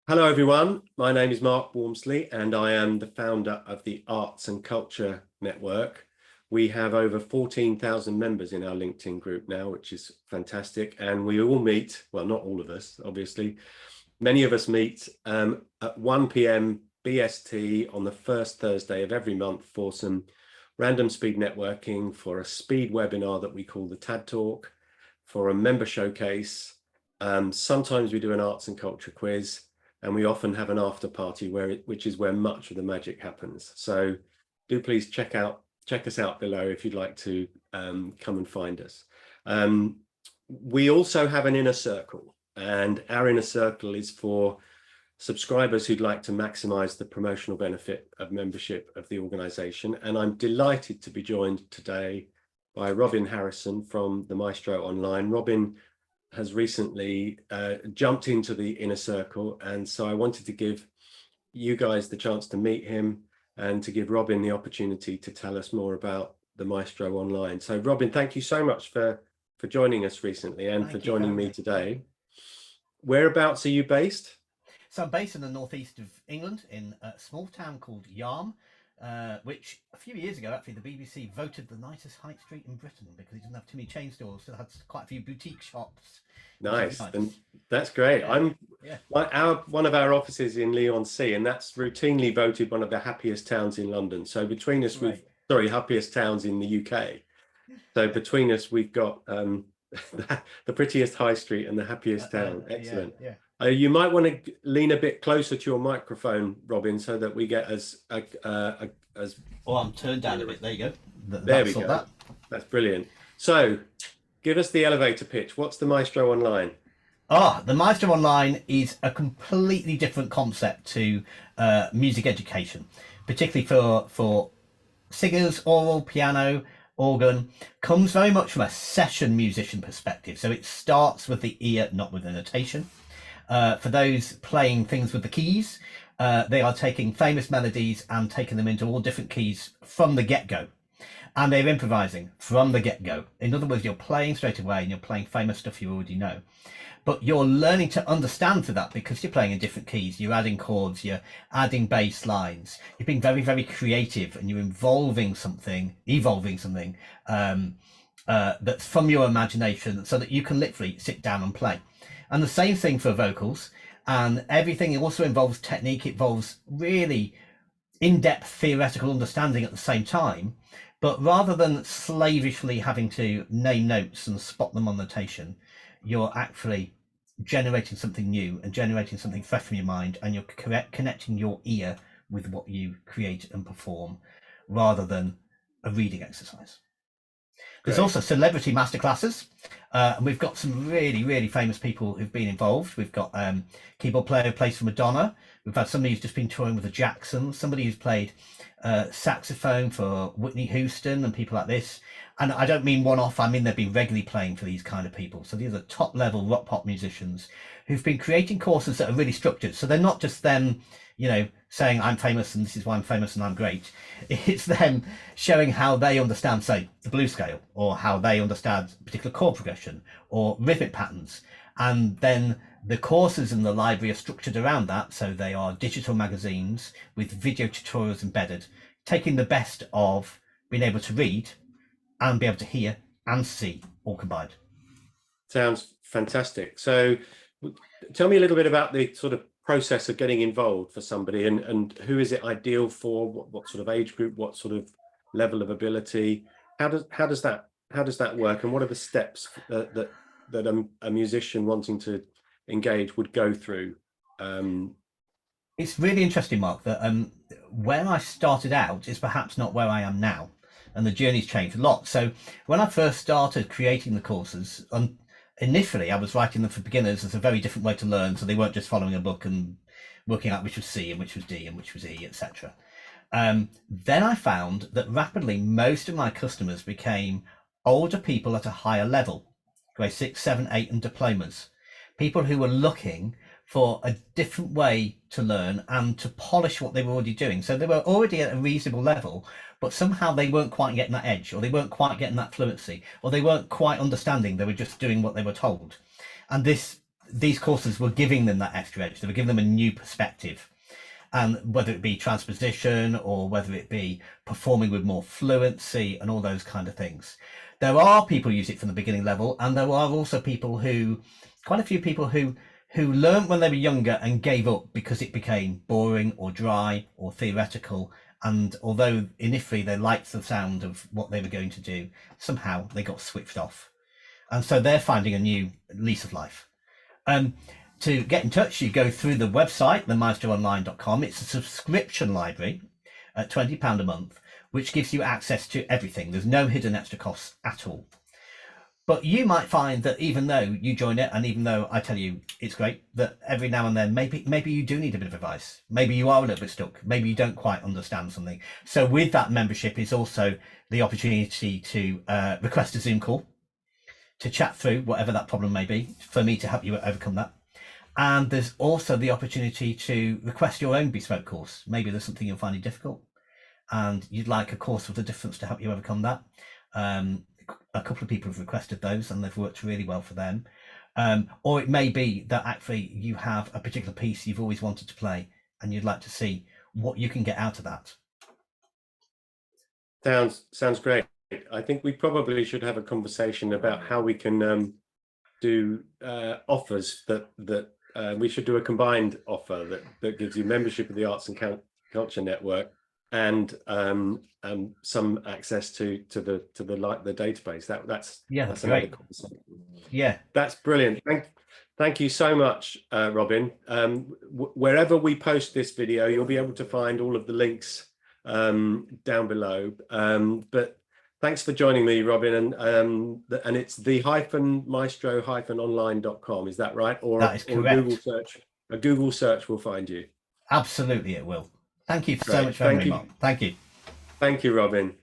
Hello everyone, my name is Mark Walmsley and I am the founder of the Arts and Culture Network. We have over 14,000 members in our LinkedIn group now, which is fantastic. And we all meet, well, not all of us, obviously. Many of us meet at 1 p.m. BST on the first Thursday of every month for some random speed networking, for a speed webinar that we call the TAD Talk, for a member showcase. Sometimes we do an arts and culture quiz. And we often have an after party which is where much of the magic happens. So do please check us out below if you'd like to come and find us. We also have an inner circle, and our inner circle is for subscribers who'd like to maximize the promotional benefit of membership of the organization. And I'm delighted to be joined today by Robin Harrison from the Maestro Online. Robin has recently jumped into the inner circle, and so I wanted to give you guys the chance to meet him and to give Robin the opportunity to tell us more about the Maestro Online. So Robin, thank you so much for joining us recently and for joining me today. Whereabouts are you based? So I'm based in the northeast of England in a small town called Yarm, which a few years ago, actually, the BBC voted the nicest high street in Britain because it didn't have too many chain stores, so it had quite a few boutique shops. Nice. And that's great. One of our offices in Leigh-on-Sea, and that's routinely voted one of the happiest towns in London. So between us, happiest towns in the UK. So between us, we've got the prettiest high street and the happiest town. Excellent. You might want to lean a bit closer to your microphone, Robin, so that we get as. Oh, I'm turned down a bit. There you go. There we go. That's brilliant. So, give us the elevator pitch. What's the Maestro Online? The Maestro Online is a completely different concept to music education, particularly for singers, oral, piano, organ. Comes very much from a session musician perspective. So it starts with the ear, not with the notation. For those playing things with the keys, they are taking famous melodies and taking them into all different keys from the get-go. And they're improvising from the get-go. In other words, you're playing straight away and you're playing famous stuff you already know. But you're learning to understand through that because you're playing in different keys. You're adding chords, you're adding bass lines. You're being very, very creative and you're evolving something that's from your imagination so that you can literally sit down and play. And the same thing for vocals, and everything also involves technique. It involves really in-depth theoretical understanding at the same time. But rather than slavishly having to name notes and spot them on notation, you're actually generating something new and generating something fresh from your mind, and you're connecting your ear with what you create and perform rather than a reading exercise. There's also celebrity masterclasses, and we've got some really, really famous people who've been involved. We've got keyboard player who plays for Madonna. We've had somebody who's just been touring with the Jacksons, somebody who's played saxophone for Whitney Houston and people like this. And I don't mean one-off, I mean they've been regularly playing for these kind of people. So these are top-level rock pop musicians who've been creating courses that are really structured. So they're not just them, saying I'm famous and this is why I'm famous and I'm great. It's them showing how they understand, say, the blues scale, or how they understand particular chord progression or rhythmic patterns. And then the courses in the library are structured around that. So they are digital magazines with video tutorials embedded, taking the best of being able to read and be able to hear and see all combined. Sounds fantastic. So tell me a little bit about the sort of process of getting involved for somebody, and who is it ideal for? What sort of age group? What sort of level of ability? How does that work? And what are the steps that a musician wanting to engage would go through? It's really interesting, Mark, that where I started out is perhaps not where I am now, and the journey's changed a lot. So when I first started creating the courses, initially I was writing them for beginners as a very different way to learn, so they weren't just following a book and working out which was C and which was D and which was E, etc. Then I found that rapidly most of my customers became older people at a higher level, grade 6, 7, 8 and diplomas, people who were looking for a different way to learn and to polish what they were already doing. So they were already at a reasonable level, but somehow they weren't quite getting that edge, or they weren't quite getting that fluency, or they weren't quite understanding. They were just doing what they were told. And this these courses were giving them that extra edge. They were giving them a new perspective. And whether it be transposition or whether it be performing with more fluency and all those kind of things. There are people who use it from the beginning level, and there are also people who, quite a few people who learned when they were younger and gave up because it became boring or dry or theoretical. And although initially they liked the sound of what they were going to do, somehow they got switched off. And so they're finding a new lease of life. To get in touch, you go through the website, themaestroonline.com. It's a subscription library at £20 a month, which gives you access to everything. There's no hidden extra costs at all. But you might find that even though you join it, and even though I tell you it's great, that every now and then maybe you do need a bit of advice. Maybe you are a little bit stuck. Maybe you don't quite understand something. So with that membership is also the opportunity to request a Zoom call to chat through whatever that problem may be, for me to help you overcome that. And there's also the opportunity to request your own bespoke course. Maybe there's something you're finding difficult and you'd like a course with the difference to help you overcome that. A couple of people have requested those and they've worked really well for them. Or it may be that actually you have a particular piece you've always wanted to play and you'd like to see what you can get out of that. Sounds great. I think we probably should have a conversation about how we can do offers that we should do a combined offer that gives you membership of the Arts and Culture Network and some access to the database. That's another great conversation. Yeah, that's brilliant. Thank you so much, Robin. Wherever we post this video, you'll be able to find all of the links down below. But thanks for joining me, Robin. And it's the maestro-online.com. Is that right? Or that is correct. A Google search will find you. Absolutely, it will. Thank you so much for having me, Mark. Thank you. Thank you, Robin.